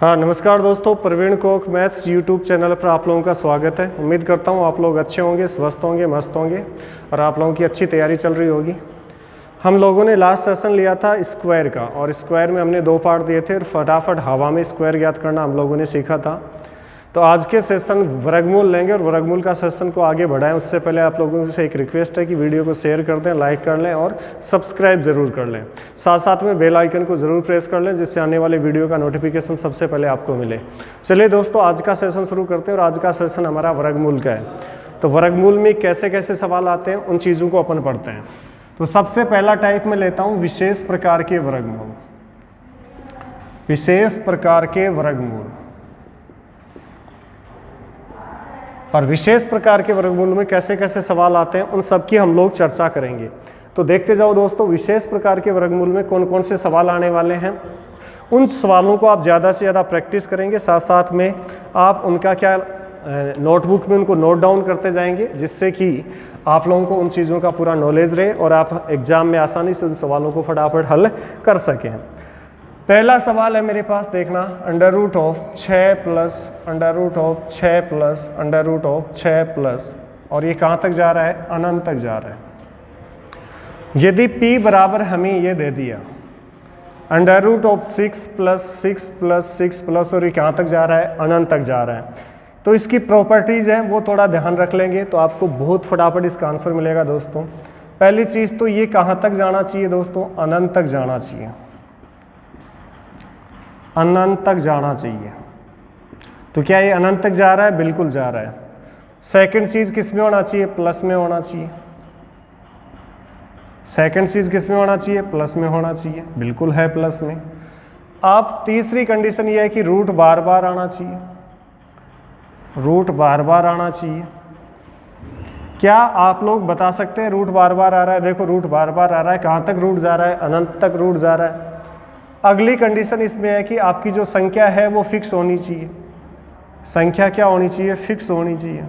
हाँ नमस्कार दोस्तों, प्रवीण कोक मैथ्स यूट्यूब चैनल पर आप लोगों का स्वागत है। उम्मीद करता हूँ आप लोग अच्छे होंगे, स्वस्थ होंगे, मस्त होंगे और आप लोगों की अच्छी तैयारी चल रही होगी। हम लोगों ने लास्ट सेशन लिया था स्क्वायर का और स्क्वायर में हमने 2 पार्ट दिए थे और फटाफट हवा में स्क्वायर ज्ञात करना हम लोगों ने सीखा था। तो आज के सेशन वर्गमूल लेंगे और वर्गमूल का सेशन को आगे बढ़ाएं। उससे पहले आप लोगों से एक रिक्वेस्ट है कि वीडियो को शेयर कर दें, लाइक कर लें और सब्सक्राइब ज़रूर कर लें। साथ साथ में बेल आइकन को ज़रूर प्रेस कर लें जिससे आने वाले वीडियो का नोटिफिकेशन सबसे पहले आपको मिले। चलिए दोस्तों, आज का सेशन शुरू करते हैं और आज का सेशन हमारा वर्गमूल का है। तो वर्गमूल में कैसे कैसे सवाल आते हैं उन चीज़ों को अपन पढ़ते हैं। तो सबसे पहला टाइप में लेता हूँ विशेष प्रकार के वर्गमूल। विशेष प्रकार के वर्गमूल और विशेष प्रकार के वर्गमूल में कैसे कैसे सवाल आते हैं उन सब की हम लोग चर्चा करेंगे। तो देखते जाओ दोस्तों, विशेष प्रकार के वर्गमूल में कौन कौन से सवाल आने वाले हैं। उन सवालों को आप ज़्यादा से ज़्यादा प्रैक्टिस करेंगे, साथ साथ में आप उनका क्या नोटबुक में उनको नोट डाउन करते जाएंगे जिससे कि आप लोगों को उन चीज़ों का पूरा नॉलेज रहे और आप एग्ज़ाम में आसानी से उन सवालों को फटाफट हल कर सकें। पहला सवाल है मेरे पास, देखना, under root of 6 plus under root of 6 plus under root of 6 plus, और ये कहाँ तक जा रहा है? अनंत तक जा रहा है। यदि p बराबर हमें ये दे दिया under root of 6 plus 6 plus 6 plus, और ये कहाँ तक जा रहा है? अनंत तक जा रहा है। तो इसकी प्रॉपर्टीज़ हैं वो थोड़ा ध्यान रख लेंगे तो आपको बहुत फटाफट इसका आंसर मिलेगा दोस्तों। पहली चीज़ तो ये कहाँ तक जाना चाहिए दोस्तों? अनंत तक जाना चाहिए। अनंत तक जाना चाहिए। तो क्या ये अनंत तक जा रहा है? बिल्कुल जा रहा है। सेकंड चीज़ किस में होना चाहिए? प्लस में होना चाहिए। सेकंड चीज़ किस में होना चाहिए? प्लस में होना चाहिए। बिल्कुल है प्लस में। अब तीसरी कंडीशन ये है कि रूट बार बार आना चाहिए। रूट बार बार आना चाहिए। क्या आप लोग बता सकते हैं रूट बार बार आ रहा है? देखो रूट बार बार आ रहा है। कहाँ तक रूट जा रहा है? अनंत तक रूट जा रहा है। अगली कंडीशन इसमें है कि आपकी जो संख्या है वो फिक्स होनी चाहिए। संख्या क्या होनी चाहिए? फिक्स होनी चाहिए।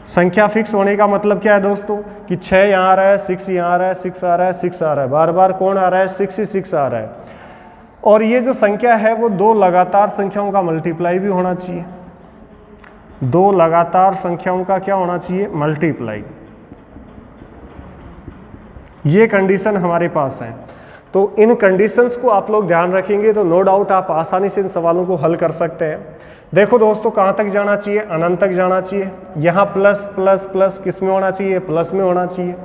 संख्या फिक्स होने का मतलब क्या है दोस्तों? कि 6 यहाँ आ रहा है, 6 यहाँ आ रहा है, 6 आ रहा है, 6 आ रहा है, बार बार कौन आ रहा है? 6 ही 6 आ रहा है। और ये जो संख्या है वो 2 लगातार संख्याओं का मल्टीप्लाई भी होना चाहिए। 2 लगातार संख्याओं का क्या होना चाहिए? मल्टीप्लाई। ये कंडीशन हमारे पास है। तो इन कंडीशंस को आप लोग ध्यान रखेंगे तो नो डाउट आप आसानी से इन सवालों को हल कर सकते हैं। देखो दोस्तों, कहाँ तक जाना चाहिए? अनंत तक जाना चाहिए। यहाँ प्लस प्लस प्लस किस में होना चाहिए? प्लस में होना चाहिए।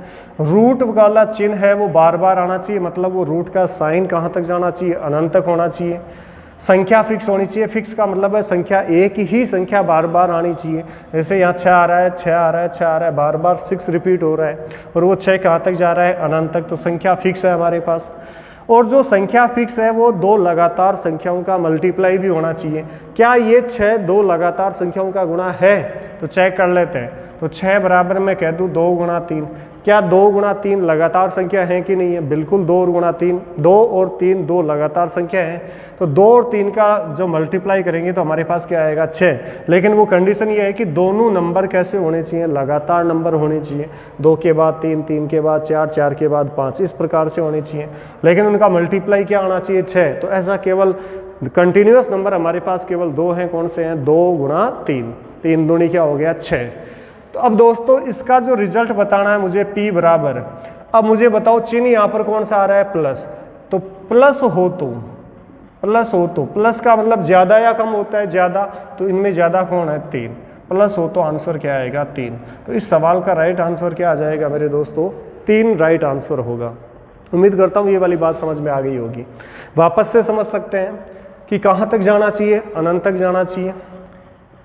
रूट वाला चिन्ह है वो बार बार आना चाहिए, मतलब वो रूट का साइन कहाँ तक जाना चाहिए? अनंत तक होना चाहिए। संख्या फिक्स होनी चाहिए। फिक्स का मतलब है संख्या एक ही संख्या बार बार आनी चाहिए। जैसे यहाँ 6 आ रहा है, 6 आ रहा है, 6 आ रहा है, बार बार 6 रिपीट हो रहा है और वो 6 कहाँ तक जा रहा है? अनंत तक। तो संख्या फिक्स है हमारे पास। और जो संख्या फिक्स है वो 2 लगातार संख्याओं का मल्टीप्लाई भी होना चाहिए। क्या ये 6 2 लगातार संख्याओं का गुणा है? तो चेक कर लेते हैं। तो 6 बराबर मैं कह दूँ 2 गुणा 3। क्या 2 गुणा 3 लगातार संख्या है कि नहीं है? बिल्कुल 2 गुणा 3, 2 और 3 2 लगातार संख्या है। तो 2 और 3 का जो मल्टीप्लाई करेंगे तो हमारे पास क्या आएगा? 6। लेकिन वो कंडीशन ये है कि दोनों नंबर कैसे होने चाहिए? लगातार नंबर होने चाहिए। 2 के बाद 3, 3 के बाद 4, 4 के बाद 5, इस प्रकार से होने चाहिए। लेकिन उनका मल्टीप्लाई क्या आना चाहिए? 6। तो ऐसा केवल कंटिन्यूस नंबर हमारे पास केवल 2 हैं। कौन से हैं? 2 गुणा 3, 3 दूनी क्या हो गया? 6। तो अब दोस्तों इसका जो रिजल्ट बताना है मुझे p बराबर, अब मुझे बताओ चिन्ह यहाँ पर कौन सा आ रहा है? प्लस। तो प्लस हो तो प्लस का मतलब ज़्यादा या कम होता है? ज़्यादा। तो इनमें ज़्यादा कौन है? 3। प्लस हो तो आंसर क्या आएगा? 3। तो इस सवाल का राइट आंसर क्या आ जाएगा मेरे दोस्तों? 3 राइट आंसर होगा। उम्मीद करता हूँ ये वाली बात समझ में आ गई होगी। वापस से समझ सकते हैं कि कहाँ तक जाना चाहिए? अनंत तक जाना चाहिए।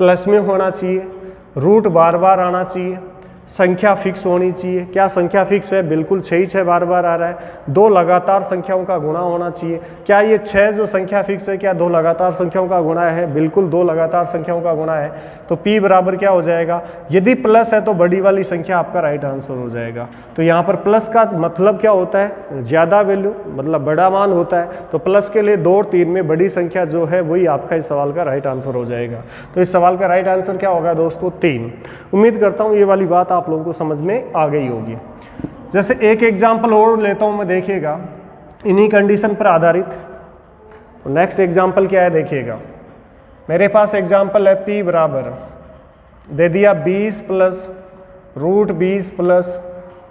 प्लस में होना चाहिए। रूट बार बार आना चाहिए। संख्या फिक्स होनी चाहिए। क्या संख्या फिक्स है? बिल्कुल 6 ही 6 बार बार आ रहा है। 2 लगातार संख्याओं का गुणा होना चाहिए। क्या ये 6 जो संख्या फिक्स है क्या 2 लगातार संख्याओं का गुणा है? बिल्कुल 2 लगातार संख्याओं का गुणा है। तो p बराबर क्या हो जाएगा? यदि प्लस है तो बड़ी वाली संख्या आपका राइट आंसर हो जाएगा। तो यहाँ पर प्लस का मतलब क्या होता है? ज़्यादा वैल्यू, मतलब बड़ा मान होता है। तो प्लस के लिए 2 और 3 में बड़ी संख्या जो है वही आपका इस सवाल का राइट आंसर हो जाएगा। तो इस सवाल का राइट आंसर क्या होगा दोस्तों? 3। उम्मीद करता हूँ ये वाली बात आप लोगों को समझ में आ गई होगी। जैसे एक एग्जाम्पल और लेता हूँ मैं, देखिएगा इन्हीं कंडीशन पर आधारित। तो नेक्स्ट एग्जाम्पल क्या है देखिएगा, मेरे पास एग्जाम्पल है p बराबर दे दिया 20 प्लस √20 प्लस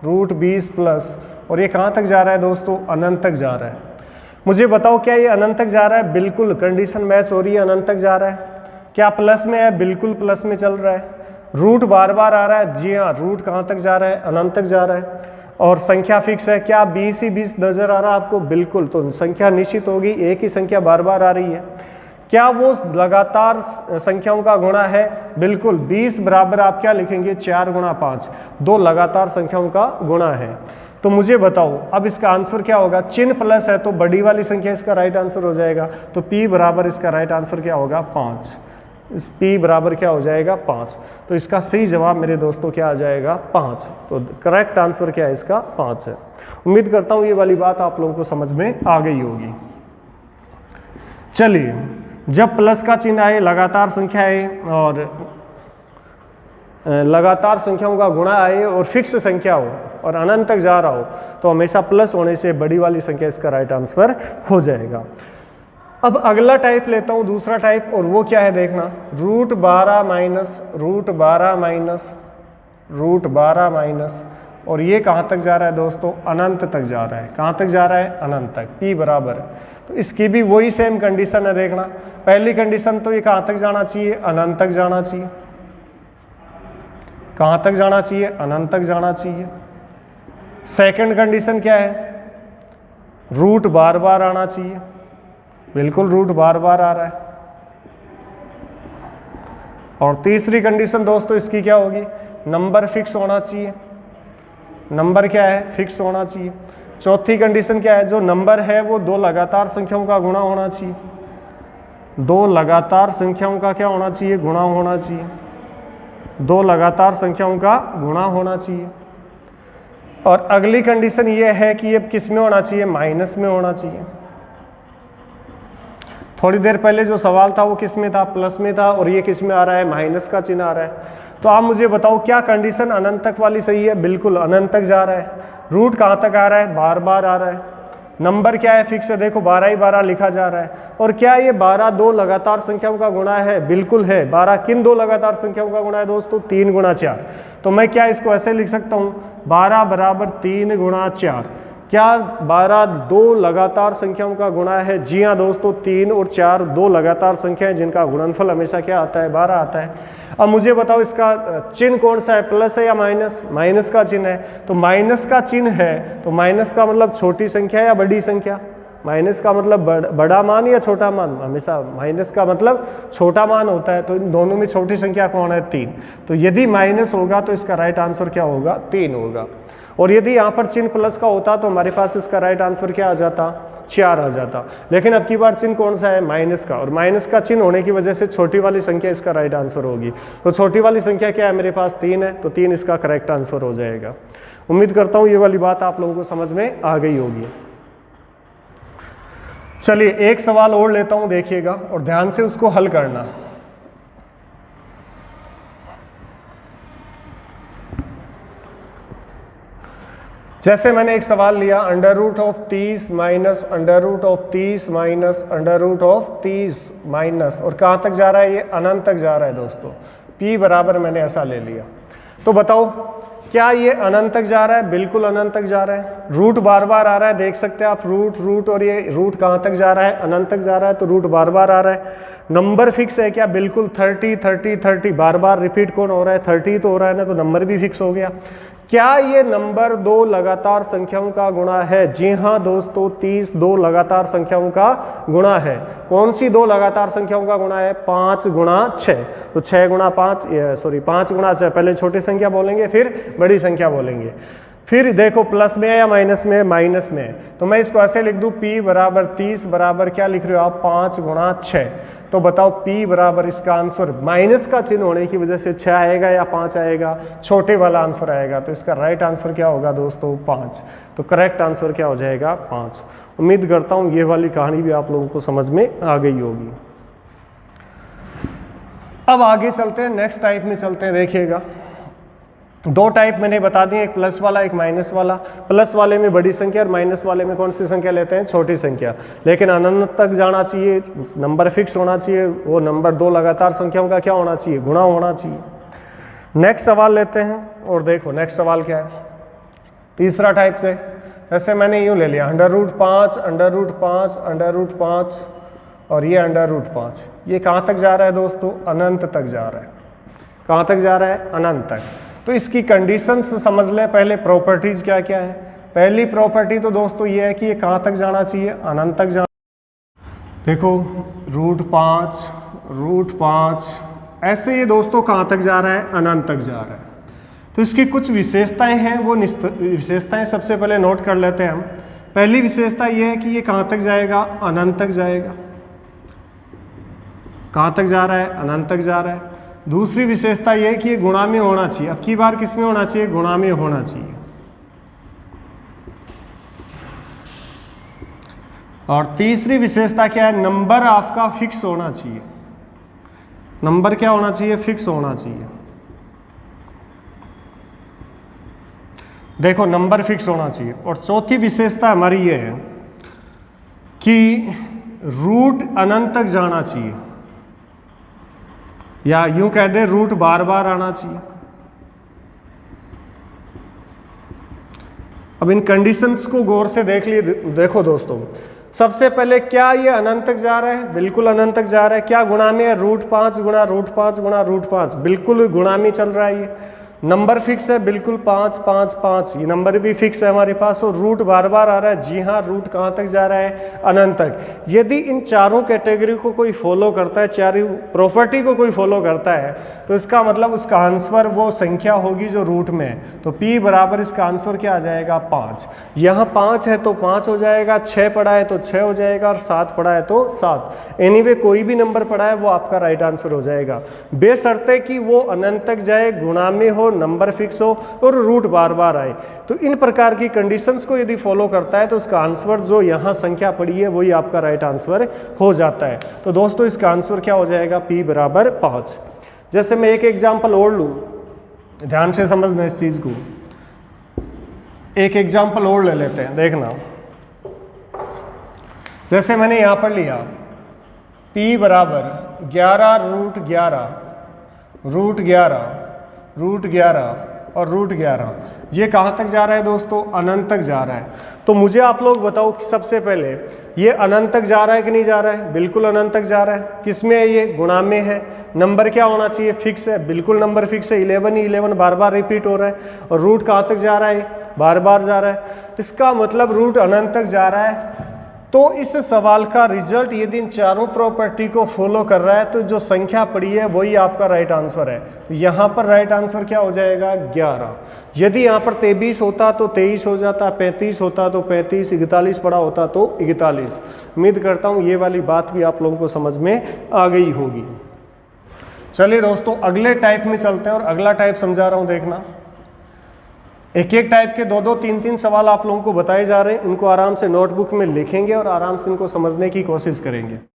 √20 प्लस, और ये कहाँ तक जा रहा है दोस्तों, अनंत तक जा रहा है। मुझे बताओ क्या ये अनंत तक जा रहा है, बिल्कुल कंडीशन मैच हो रही है, अनंत तक जा रहा है। क्या प्लस में है, बिल्कुल प्लस में चल रहा है। रूट बार बार आ रहा है, जी हाँ, रूट कहाँ तक जा रहा है, अनंत तक जा रहा है। और संख्या फिक्स है, क्या 20 ही 20 नजर आ रहा है आपको, बिल्कुल, तो संख्या निश्चित होगी, एक ही संख्या बार बार आ रही है। क्या वो लगातार संख्याओं का गुणा है, बिल्कुल, 20 बराबर आप क्या लिखेंगे, 4 गुणा 5, 2 लगातार संख्याओं का गुणा है। तो मुझे बताओ अब इसका आंसर क्या होगा, चिन्ह प्लस है तो बड़ी वाली संख्या इसका राइट आंसर हो जाएगा, तो p बराबर इसका राइट आंसर क्या होगा, 5। इस p बराबर क्या हो जाएगा, 5। तो इसका सही जवाब मेरे दोस्तों क्या आ जाएगा, 5। तो करेक्ट आंसर क्या है इसका, 5 है। उम्मीद करता हूँ ये वाली बात आप लोगों को समझ में आ गई होगी। चलिए, जब प्लस का चिन्ह आए, लगातार संख्या आए और लगातार संख्याओं का गुणा आए और फिक्स संख्या हो और अनंत तक जा रहा हो, तो हमेशा प्लस होने से बड़ी वाली संख्या इसका राइट आंसर हो जाएगा। अब अगला टाइप लेता हूँ, दूसरा टाइप, और वो क्या है देखना, √12 माइनस √12 माइनस, और ये कहाँ तक जा रहा है दोस्तों, अनंत तक जा रहा है। कहाँ तक जा रहा है, अनंत तक, p बराबर। तो इसकी भी वही सेम कंडीशन है देखना। पहली कंडीशन तो ये कहाँ तक जाना चाहिए, अनंत तक जाना चाहिए। कहाँ तक जाना चाहिए, अनंत तक जाना चाहिए। सेकंड कंडीशन क्या है, रूट बार बार आना चाहिए, बिल्कुल रूट बार बार आ रहा है। और तीसरी कंडीशन दोस्तों इसकी क्या होगी, नंबर फिक्स होना चाहिए। नंबर क्या है, फिक्स होना चाहिए। चौथी कंडीशन क्या है, जो नंबर है वो 2 लगातार संख्याओं का गुणा होना चाहिए। 2 लगातार संख्याओं का क्या होना चाहिए, गुणा होना चाहिए। 2 लगातार संख्याओं का गुणा होना चाहिए। और अगली कंडीशन ये है कि ये किस में होना चाहिए, माइनस में होना चाहिए। थोड़ी देर पहले जो सवाल था वो किस में था, प्लस में था, और ये किस में आ रहा है, माइनस का चिन्ह आ रहा है। तो आप मुझे बताओ क्या कंडीशन अनंत तक वाली सही है, बिल्कुल अनंत तक जा रहा है। रूट कहाँ तक आ रहा है, बार बार आ रहा है। नंबर क्या है, फिक्स है, देखो 12 ही 12 लिखा जा रहा है। और क्या ये 12 2 लगातार संख्याओं का गुणा है, बिल्कुल है। 12 किन 2 लगातार संख्याओं का गुणा है दोस्तों, 3 गुणा 4। तो मैं क्या इसको ऐसे लिख सकता हूँ, 12 बराबर 3 गुणा 4। क्या 12 2 लगातार संख्याओं का गुणा है, जी हाँ दोस्तों, 3 और 4 2 लगातार संख्या है जिनका गुणनफल हमेशा क्या आता है, 12 आता है। अब मुझे बताओ इसका चिन्ह कौन सा है, प्लस है या माइनस, माइनस का चिन्ह है। तो माइनस का चिन्ह है तो माइनस का मतलब छोटी संख्या या बड़ी संख्या, माइनस का मतलब बड़ा मान या छोटा मान, हमेशा माइनस का मतलब छोटा मान होता है। तो इन दोनों में छोटी संख्या कौन है, 3। तो यदि माइनस होगा तो इसका राइट आंसर क्या होगा, 3 होगा। और यदि यहाँ पर चिन्ह प्लस का होता तो हमारे पास इसका राइट आंसर क्या आ जाता, 4 आ जाता। लेकिन अब की बार चिन्ह कौन सा है, माइनस का, और माइनस का चिन्ह होने की वजह से छोटी वाली संख्या इसका राइट आंसर होगी। तो छोटी वाली संख्या क्या है, मेरे पास 3 है, तो 3 इसका करेक्ट आंसर हो जाएगा। उम्मीद करता हूँ ये वाली बात आप लोगों को समझ में आ गई होगी। चलिए एक सवाल और लेता हूँ, देखिएगा और ध्यान से उसको हल करना। जैसे मैंने एक सवाल लिया, √30 माइनस √30 माइनस √30 माइनस, और कहाँ तक जा रहा है, ये अनंत तक जा रहा है दोस्तों। p बराबर मैंने ऐसा ले लिया। तो बताओ क्या ये अनंत तक जा रहा है, बिल्कुल अनंत तक जा रहा है। रूट बार बार आ रहा है, देख सकते हैं आप, रूट और ये रूट कहाँ तक जा रहा है, अनंत तक जा रहा है, तो रूट बार बार आ रहा है। नंबर फिक्स है क्या, बिल्कुल 30 30 30 बार बार रिपीट कौन हो रहा है, 30 तो हो रहा है ना, तो नंबर भी फिक्स हो गया। क्या ये नंबर 2 लगातार संख्याओं का गुणा है, जी हाँ दोस्तों, 30 2 लगातार संख्याओं का गुणा है। कौन सी 2 लगातार संख्याओं का गुणा है, 5 गुणा 6। तो 6 गुणा 5 5 गुणा 6, पहले छोटी संख्या बोलेंगे फिर बड़ी संख्या बोलेंगे। फिर देखो प्लस में है या माइनस में है, माइनस में है। तो मैं इसको ऐसे लिख दूं, p बराबर 30 बराबर क्या लिख रहे हो आप, 5 गुणा 6। तो बताओ p बराबर इसका आंसर माइनस का चिन्ह होने की वजह से 6 आएगा या 5 आएगा, छोटे वाला आंसर आएगा। तो इसका राइट आंसर क्या होगा दोस्तों, 5। तो करेक्ट आंसर क्या हो जाएगा, 5। उम्मीद करता हूँ ये वाली कहानी भी आप लोगों को समझ में आ गई होगी। अब आगे चलते हैं, नेक्स्ट टाइप में चलते हैं, देखिएगा। दो टाइप मैंने बता दिए, एक प्लस वाला एक माइनस वाला। प्लस वाले में बड़ी संख्या और माइनस वाले में कौन सी संख्या लेते हैं, छोटी संख्या। लेकिन अनंत तक जाना चाहिए, नंबर फिक्स होना चाहिए, वो नंबर दो लगातार संख्याओं का क्या होना चाहिए, गुणा होना चाहिए। नेक्स्ट सवाल लेते हैं और देखो नेक्स्ट सवाल क्या है, तीसरा टाइप से। जैसे मैंने यूँ ले लिया √5 √5 √5 और ये √5, ये कहाँ तक जा रहा है दोस्तों, अनंत तक जा रहा है। कहाँ तक जा रहा है, अनंत तक। तो इसकी कंडीशंस समझ लें पहले, प्रॉपर्टीज क्या क्या है। पहली प्रॉपर्टी तो दोस्तों ये है कि ये कहाँ तक जाना चाहिए, अनंत तक जाना। देखो √5 ऐसे ये दोस्तों कहाँ तक जा रहा है, अनंत तक जा रहा है। तो इसकी कुछ विशेषताएं हैं, वो विशेषताएं सबसे पहले नोट कर लेते हैं हम। पहली विशेषता ये है कि ये कहाँ तक जाएगा, अनंत तक जाएगा। कहाँ तक जा रहा है, अनंत तक जा रहा है। दूसरी विशेषता ये है कि ये गुणा में होना चाहिए। अब की बार किस में होना चाहिए, गुणा में होना चाहिए। और तीसरी विशेषता क्या है, नंबर आपका फिक्स होना चाहिए। नंबर क्या होना चाहिए, फिक्स होना चाहिए। देखो नंबर फिक्स होना चाहिए। और चौथी विशेषता हमारी ये है कि रूट अनंत तक जाना चाहिए, या यूं कह दे रूट बार बार आना चाहिए। अब इन कंडीशंस को गौर से देख लिए। देखो दोस्तों, सबसे पहले क्या ये अनंत तक जा रहा है, बिल्कुल अनंत तक जा रहा है। क्या गुणा में है, √5 गुणा √5 गुणा √5, बिल्कुल गुणा में चल रहा है। ये नंबर फिक्स है, बिल्कुल 5 5 5, ये नंबर भी फिक्स है हमारे पास। और रूट बार बार आ रहा है, जी हाँ, रूट कहाँ तक जा रहा है, अनंत तक। यदि इन चारों कैटेगरी को कोई फॉलो करता है, चारों प्रॉपर्टी को कोई फॉलो करता है, तो इसका मतलब उसका आंसर वो संख्या होगी जो रूट में है। तो P बराबर इसका आंसर क्या आ जाएगा, 5। यहाँ 5 है तो 5 हो जाएगा, 6 पड़ा है तो 6 हो जाएगा, और 7 पड़ा है तो 7। एनीवे कोई भी नंबर पड़ा है वो आपका राइट आंसर हो जाएगा, बेशर्ते कि वो अनंत तक जाए, गुणा में हो, नंबर फिक्स हो और रूट बार बार आए। तो इन प्रकार की कंडीशंस को यदि फॉलो करता है तो उसका आंसर जो यहाँ संख्या पड़ी है वही आपका राइट आंसर हो जाता है। तो दोस्तों इसका आंसर क्या हो जाएगा, P बराबर 5। जैसे मैं एक एग्जाम्पल और लूँ, ध्यान से समझना इस चीज को। एक एग्जाम्पल और ले लेते हैं, देखना। जैसे मैंने यहाँ पर लिया P बराबर 11 √11 और √11, ये कहाँ तक जा रहा है दोस्तों, अनंत तक जा रहा है। तो मुझे आप लोग बताओ कि सबसे पहले ये अनंत तक जा रहा है कि नहीं जा रहा है, बिल्कुल अनंत तक जा रहा है। किस में है, ये गुणा में है। नंबर क्या होना चाहिए, फिक्स है, बिल्कुल नंबर फिक्स है, 11 ही 11 बार बार रिपीट हो रहा है। और रूट कहाँ तक जा रहा है, बार बार जा रहा है। इसका मतलब रूट अनंत तक जा रहा है। तो इस सवाल का रिजल्ट यदि इन चारों प्रॉपर्टी को फॉलो कर रहा है तो जो संख्या पड़ी है वही आपका राइट आंसर है। तो यहाँ पर राइट आंसर क्या हो जाएगा, 11। यदि यहाँ पर 23 होता तो 23 हो जाता, 35 होता तो 35, 41 पड़ा होता तो 41। उम्मीद करता हूँ ये वाली बात भी आप लोगों को समझ में आ गई होगी। चलिए दोस्तों अगले टाइप में चलते हैं, और अगला टाइप समझा रहा हूँ, देखना। एक एक टाइप के 2-2 3-3 सवाल आप लोगों को बताए जा रहे हैं। इनको आराम से नोटबुक में लिखेंगे और आराम से इनको समझने की कोशिश करेंगे।